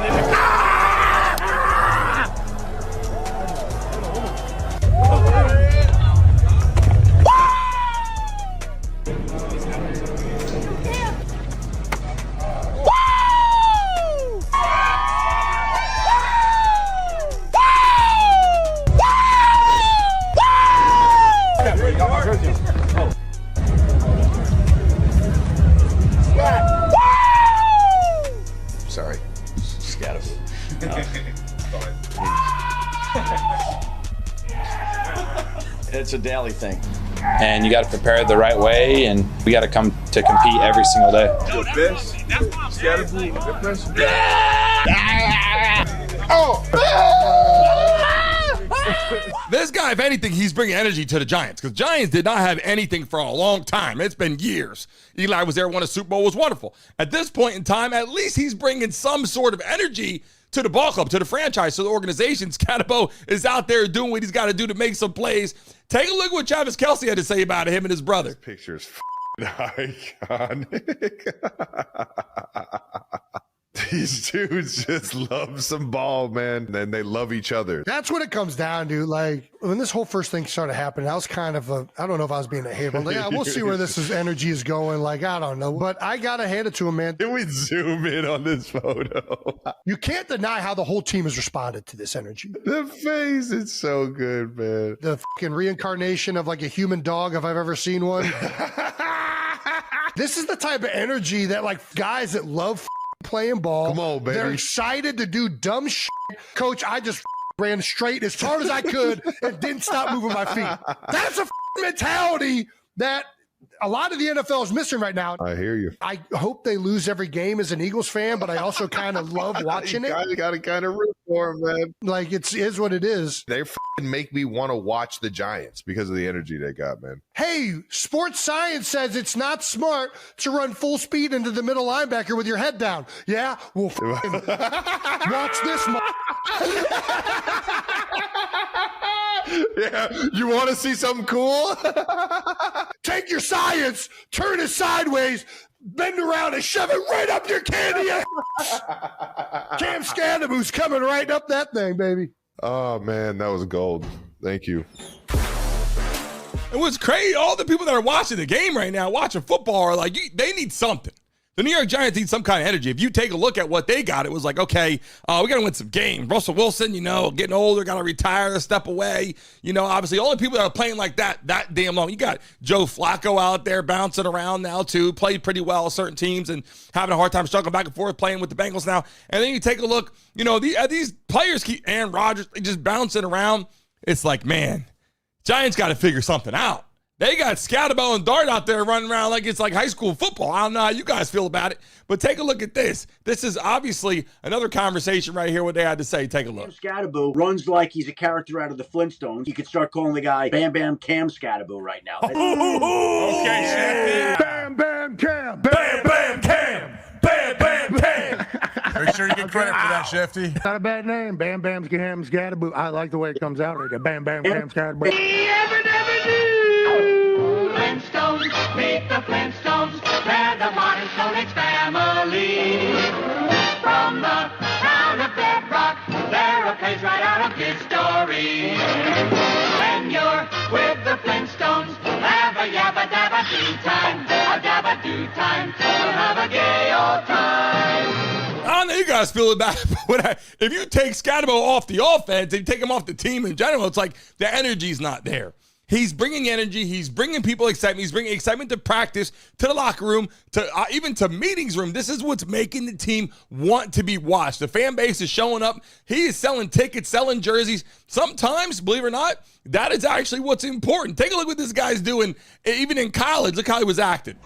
Sorry. Skattebo. It's a daily thing. And you got to prepare it the right way, and we got to come to compete every single day.
The best. Skattebo, the best.
This guy, if anything, he's bringing energy to the Giants because Giants did not have anything for a long time. It's been years. Eli was there, won a Super Bowl, was wonderful. At this point in time, at least he's bringing some sort of energy to the ball club, to the franchise, to the organization. Skattebo is out there doing what he's got to do to make some plays. Take a look at what Travis Kelce had to say about him and his brother.
This picture is iconic. These dudes just love some ball, man, and they love each other.
That's what it comes down to. Like, when this whole first thing started happening, I was kind of I don't know if I was being a hater. Like, yeah, we'll see where energy is going. Like, I don't know. But I got to hand it to him, man.
Can we zoom in on this photo?
You can't deny how the whole team has responded to this energy.
The face is so good, man.
The fucking reincarnation of like a human dog, if I've ever seen one. This is the type of energy that like guys that love playing ball.
Come on, baby.
They're excited to do dumb shit. Coach, I just ran straight as hard as I could and didn't stop moving my feet. That's a mentality that a lot of the NFL is missing right now.
I hear you.
I hope they lose every game as an Eagles fan, but I also kind of love watching it.
You got to kind of root for them, man.
Like, it is what it is.
They make me want to watch the Giants because of the energy they got, man.
Hey, sports science says it's not smart to run full speed into the middle linebacker with your head down. Yeah? Well, watch this.
Yeah, you want to see something cool?
Take your science, turn it sideways, bend around and shove it right up your candy. Kam Skattebo's coming right up that thing, baby.
Oh, man, that was gold. Thank you.
And what's crazy, all the people that are watching the game right now, watching football, are like, they need something. The New York Giants need some kind of energy. If you take a look at what they got, it was like, okay, we got to win some games. Russell Wilson, getting older, got to retire, step away. Obviously, only people that are playing like that damn long. You got Joe Flacco out there bouncing around now, too. Played pretty well at certain teams and having a hard time struggling back and forth playing with the Bengals now. And then you take a look, these players keep Aaron Rodgers just bouncing around. It's like, man, Giants got to figure something out. They got Skattebo and Dart out there running around like it's like high school football. I don't know how you guys feel about it, but take a look at this. This is obviously another conversation right here, what they had to say. Take a look.
Skattebo runs like he's a character out of the Flintstones. You could start calling the guy Bam Bam Kam Skattebo right now.
Okay, Bam Bam Kam. Bam Bam Kam.
Make sure you get credit for that, Shifty.
Not a bad name. Bam Bam Cam Skattebo. I like the way it comes out right there. Bam Bam Cam Skattebo.
Flintstones, meet the Flintstones. They're the modern Stone Age family. From the town of Bedrock, they're a page right out of history. When you're with the Flintstones, have a yabba dabba do time, a dabba do time. We'll have a gay old time.
I don't know you guys feel about it, but if you take Skattebo off the offense and you take him off the team in general, it's like the energy's not there. He's bringing energy. He's bringing people excitement. He's bringing excitement to practice, to the locker room, to even to meetings room. This is what's making the team want to be watched. The fan base is showing up. He is selling tickets, selling jerseys. Sometimes, believe it or not, that is actually what's important. Take a look what this guy's doing, even in college. Look how he was acting.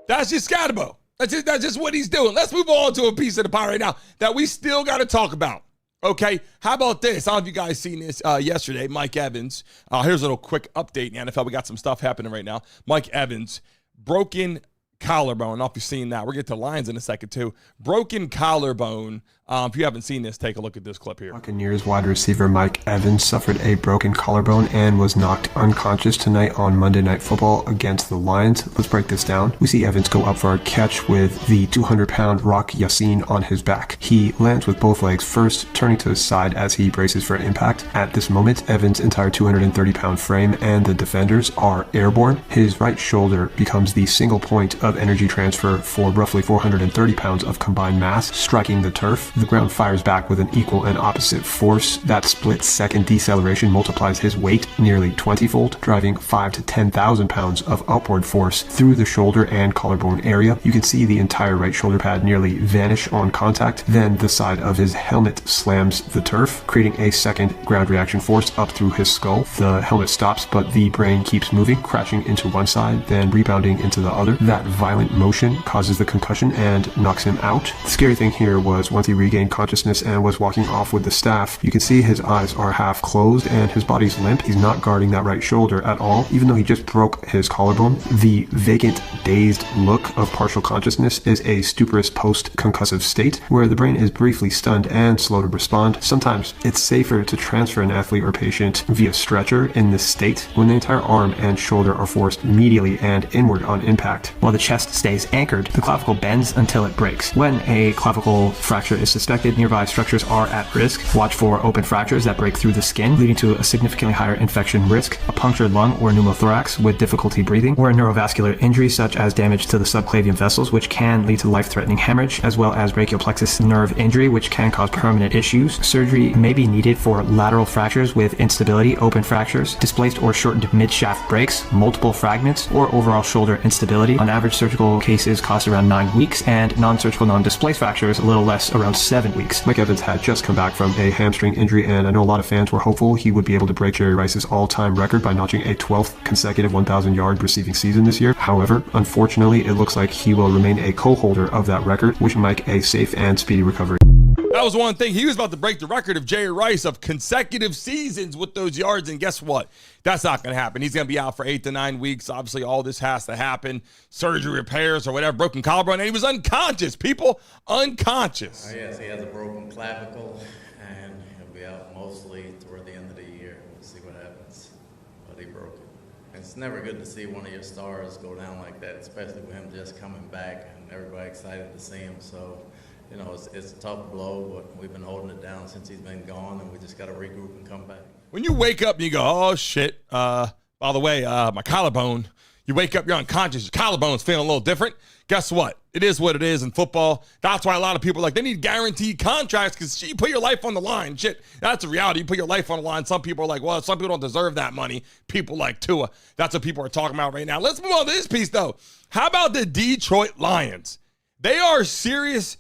That's just Skattebo. That's just what he's doing. Let's move on to a piece of the pie right now that we still got to talk about. Okay, how about this? I don't know if you guys seen this yesterday. Mike Evans. Here's a little quick update in the NFL. We got some stuff happening right now. Mike Evans, broken collarbone. I don't know if you've seen that. We'll get to Lions in a second too. Broken collarbone. If you haven't seen this, take a look at this clip here.
Buccaneers wide receiver Mike Evans suffered a broken collarbone and was knocked unconscious tonight on Monday Night Football against the Lions. Let's break this down. We see Evans go up for a catch with the 200-pound Rock Yassin on his back. He lands with both legs first, turning to his side as he braces for impact. At this moment, Evans' entire 230-pound frame and the defenders are airborne. His right shoulder becomes the single point of energy transfer for roughly 430 pounds of combined mass, striking the turf. The ground fires back with an equal and opposite force. That split-second deceleration multiplies his weight nearly 20-fold, driving 5,000 to 10,000 pounds of upward force through the shoulder and collarbone area. You can see the entire right shoulder pad nearly vanish on contact. Then the side of his helmet slams the turf, creating a second ground reaction force up through his skull. The helmet stops, but the brain keeps moving, crashing into one side, then rebounding into the other. That violent motion causes the concussion and knocks him out. The scary thing here was once he regained consciousness and was walking off with the staff, you can see his eyes are half closed and his body's limp. He's not guarding that right shoulder at all, even though he just broke his collarbone. The vacant, dazed look of partial consciousness is a stuporous post-concussive state where the brain is briefly stunned and slow to respond. Sometimes it's safer to transfer an athlete or patient via stretcher in this state when the entire arm and shoulder are forced medially and inward on impact.
While the chest stays anchored, the clavicle bends until it breaks. When a clavicle fracture is suspected, nearby structures are at risk. Watch for open fractures that break through the skin, leading to a significantly higher infection risk, a punctured lung or pneumothorax with difficulty breathing, or a neurovascular injury such as damage to the subclavian vessels, which can lead to life-threatening hemorrhage, as well as brachial plexus nerve injury, which can cause permanent issues. Surgery may be needed for lateral fractures with instability, open fractures, displaced or shortened mid-shaft breaks, multiple fragments, or overall shoulder instability. On average, surgical cases cost around 9 weeks, and non-surgical non-displaced fractures a little less, around 7 weeks.
Mike Evans had just come back from a hamstring injury, and I know a lot of fans were hopeful he would be able to break Jerry Rice's all-time record by notching a 12th consecutive 1,000-yard receiving season this year. However, unfortunately, it looks like he will remain a co-holder of that record, wishing Mike a safe and speedy recovery.
That was one thing. He was about to break the record of Jerry Rice of consecutive seasons with those yards, and guess what? That's not going to happen. He's going to be out for 8 to 9 weeks. Obviously, all this has to happen. Surgery, repairs, or whatever. Broken collarbone, and he was unconscious. People, unconscious.
Yes, he has a broken clavicle, and he'll be out mostly toward the end of the year. We'll see what happens, but he broke it. It's never good to see one of your stars go down like that, especially with him just coming back and everybody excited to see him. So, you know, it's a tough blow, but we've been holding it down since he's been gone, and we just got to regroup and come back.
When you wake up and you go, oh, shit, by the way, my collarbone, you wake up, you're unconscious, your collarbone's feeling a little different. Guess what? It is what it is in football. That's why a lot of people are like, they need guaranteed contracts because you put your life on the line. Shit, that's a reality. You put your life on the line. Some people are like, well, some people don't deserve that money. People like Tua. That's what people are talking about right now. Let's move on to this piece, though. How about the Detroit Lions? They are serious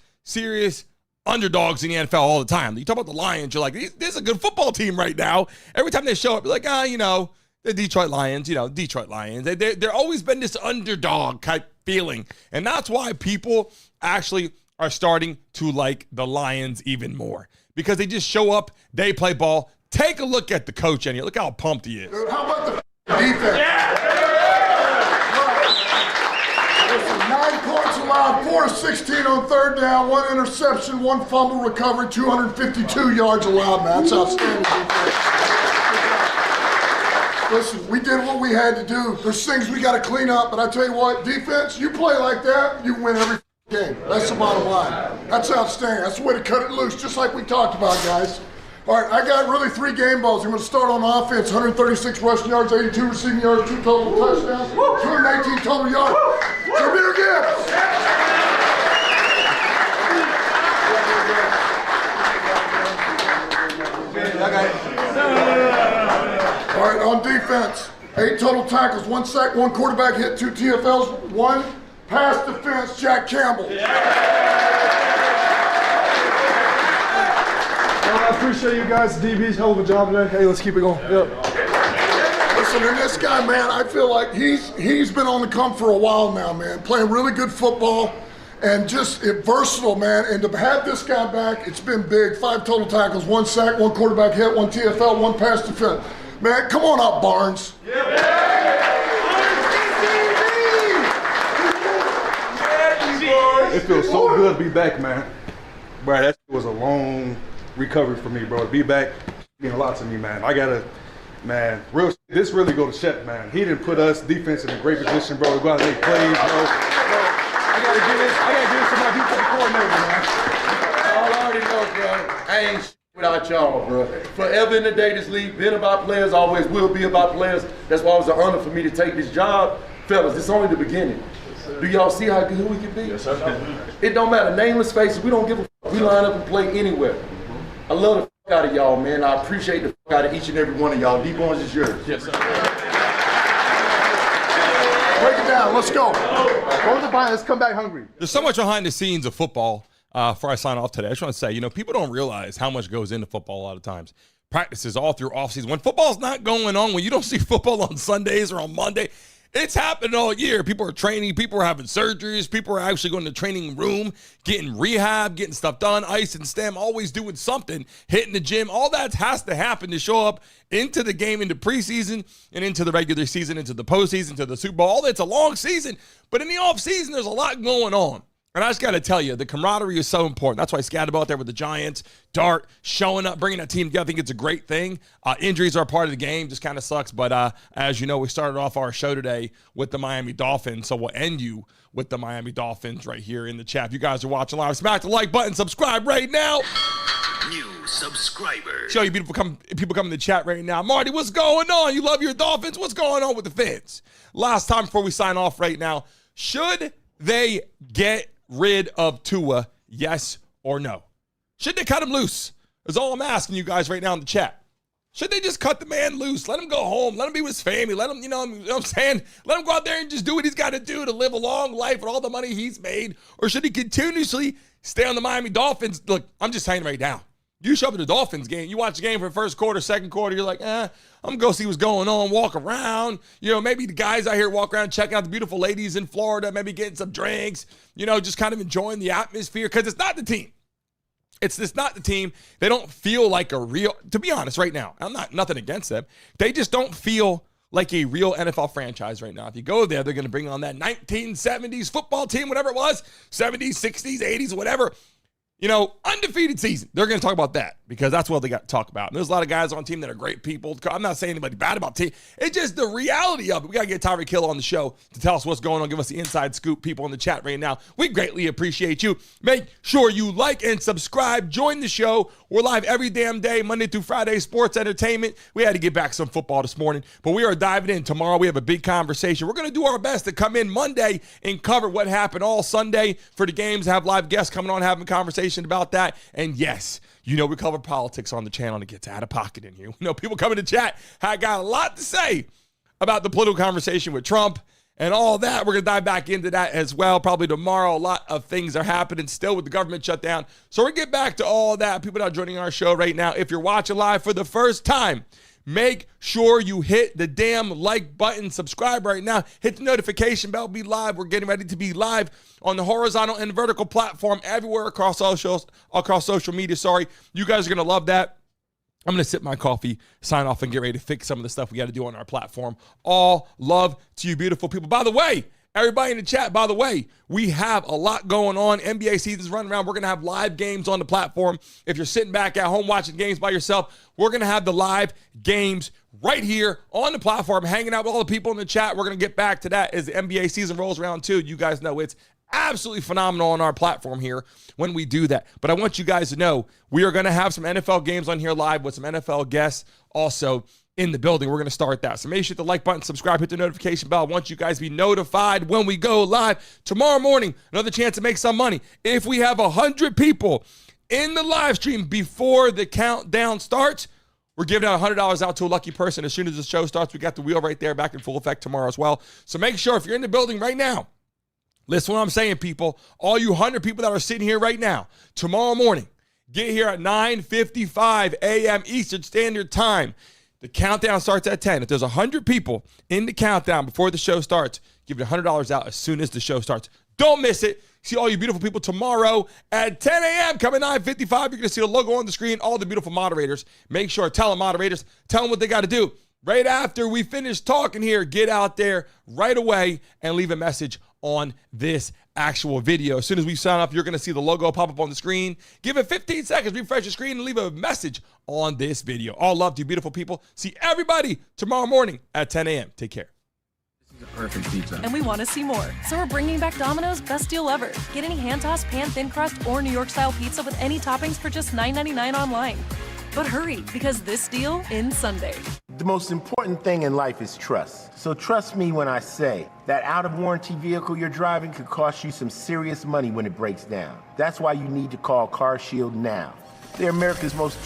underdogs in the NFL all the time. You talk about the Lions, you're like, this is a good football team right now. Every time they show up, you're like, the Detroit Lions, Detroit Lions. They're always been this underdog type feeling. And that's why people actually are starting to like the Lions even more. Because they just show up, they play ball, Take a look at the coach in here. Look how pumped he is.
How about the defense? Listen, 9 points allowed, 4 of 16 on third down, 1 interception, 1 fumble recovery, 252 yards allowed, man. That's outstanding defense. Listen, we did what we had to do. There's things we got to clean up, but I tell you what, defense, you play like that, you win every game. That's the bottom line. That's outstanding. That's the way to cut it loose, just like we talked about, guys. All right, I got really 3 game balls. I'm going to start on offense. 136 rushing yards, 82 receiving yards, 2 total touchdowns, 218 total yards. Jameer Gibbs. All right, on defense, 8 total tackles, 1 sack, 1 quarterback hit, 2 TFLs, 1 pass defense, Jack Campbell.
I appreciate you guys. DB's hell of a job today. Hey, let's keep it going. Yep.
Listen, and this guy, man, I feel like he's been on the come for a while now, man, playing really good football and just versatile, man. And to have this guy back, it's been big. 5 total tackles, 1 sack, 1 quarterback hit, 1 TFL, 1 pass defense. Man, come on up, Barnes.
It feels so good to be back, man. Bro, that was a long recovery for me, bro. To be back mean a lot to me, man. I gotta, man, this really go to Shep, man. He didn't put us defense in a great position, bro, to go out and make plays, bro. I gotta give this to my defensive coordinator, man.
Y'all already know, bro. I ain't without y'all, bro. Forever in the day, this league been about players, always will be about players. That's why it was an honor for me to take this job. Fellas, it's only the beginning. Do y'all see how good we can be? Yes, sir. It don't matter. Nameless faces, we don't give a fuck. We line up and play anywhere. I love the fuck out of y'all, man. I appreciate the fuck out of each and every one of y'all. D-Bones is yours.
Yes, sir.
Break it down. Let's go. Go to Let's come back hungry.
There's so much behind the scenes of football. Before I sign off today, I just want to say, people don't realize how much goes into football a lot of times. Practices all through offseason. When football's not going on, when you don't see football on Sundays or on Monday, it's happening all year. People are training. People are having surgeries. People are actually going to the training room, getting rehab, getting stuff done, ice and stem, always doing something, hitting the gym. All that has to happen to show up into the game, into preseason, and into the regular season, into the postseason, to the Super Bowl. All that's a long season. But in the offseason, there's a lot going on. And I just got to tell you, the camaraderie is so important. That's why Skattebo out there with the Giants, Dart, showing up, bringing that team together. I think it's a great thing. Injuries are part of the game. Just kind of sucks. But as you know, we started off our show today with the Miami Dolphins. So we'll end you with the Miami Dolphins right here in the chat. If you guys are watching live, smack the like button, subscribe right now.
New subscribers.
Show you people come in the chat right now. Marty, what's going on? You love your Dolphins? What's going on with the fans? Last time before we sign off right now, should they get rid of Tua, yes or no? Should they cut him loose? That's all I'm asking you guys right now in the chat. Should they just cut the man loose? Let him go home. Let him be with his family. Let him, you know what I'm saying? Let him go out there and just do what he's got to do to live a long life with all the money he's made. Or should he continuously stay on the Miami Dolphins? Look, I'm just saying right now. You show up at the Dolphins game, you watch the game for the first quarter, second quarter, you're like, I'm going to go see what's going on, walk around. Maybe the guys out here walk around, check out the beautiful ladies in Florida, maybe getting some drinks, just kind of enjoying the atmosphere, because it's not the team. It's not the team. They don't feel like a real, to be honest right now, nothing against them. They just don't feel like a real NFL franchise right now. If you go there, they're going to bring on that 1970s football team, whatever it was, 70s, 60s, 80s, whatever. Undefeated season. They're going to talk about that because that's what they got to talk about. And there's a lot of guys on team that are great people. I'm not saying anybody bad about team. It's just the reality of it. We got to get Tyreek Hill on the show to tell us what's going on. Give us the inside scoop. People in the chat right now, we greatly appreciate you. Make sure you like and subscribe. Join the show. We're live every damn day, Monday through Friday, sports entertainment. We had to get back some football this morning, but we are diving in. Tomorrow we have a big conversation. We're going to do our best to come in Monday and cover what happened all Sunday for the games, have live guests coming on, having a conversation about that. And yes, we cover politics on the channel and it gets out of pocket in here. People coming to chat. I got a lot to say about the political conversation with Trump and all that. We're going to dive back into that as well. Probably tomorrow, a lot of things are happening still with the government shutdown. So we're going to get back to all that. People that are joining our show right now, if you're watching live for the first time, make sure you hit the damn like button, subscribe right now, hit the notification bell, be live. We're getting ready to be live on the horizontal and vertical platform everywhere across social media. You guys are going to love that. I'm going to sip my coffee, sign off, and get ready to fix some of the stuff we got to do on our platform. All love to you beautiful people. By the way, everybody in the chat, by the way, we have a lot going on. NBA season's running around. We're going to have live games on the platform. If you're sitting back at home watching games by yourself, we're going to have the live games right here on the platform, hanging out with all the people in the chat. We're going to get back to that as the NBA season rolls around too. You guys know it's absolutely phenomenal on our platform here when we do that. But I want you guys to know we are going to have some NFL games on here live with some NFL guests also in the building. We're going to start that. So make sure to hit the like button, subscribe, hit the notification bell. I want you guys to be notified when we go live tomorrow morning. Another chance to make some money. If we have 100 people in the live stream before the countdown starts, we're giving out $100 out to a lucky person. As soon as the show starts, we got the wheel right there back in full effect tomorrow as well. So make sure if you're in the building right now, listen to what I'm saying, people. All you 100 people that are sitting here right now, tomorrow morning, get here at 9:55 a.m. Eastern Standard Time. The countdown starts at 10. If there's 100 people in the countdown before the show starts, give it $100 out as soon as the show starts. Don't miss it. See all you beautiful people tomorrow at 10 a.m. Coming 9:55. You're going to see the logo on the screen, all the beautiful moderators. Make sure, tell them moderators, tell them what they got to do. Right after we finish talking here, get out there right away and leave a message on this actual video. As soon as we sign up, you're going to see the logo pop up on the screen. Give it 15 seconds, refresh your screen, and leave a message on this video. All love to you, beautiful people. See everybody tomorrow morning at 10 a.m. Take care.
Perfect pizza. And we want to see more. So we're bringing back Domino's Best Deal Ever. Get any hand-tossed, pan-thin crust, or New York-style pizza with any toppings for just $9.99 online. But hurry, because this deal ends Sunday.
The most important thing in life is trust. So trust me when I say that out-of-warranty vehicle you're driving could cost you some serious money when it breaks down. That's why you need to call CarShield now. They're America's most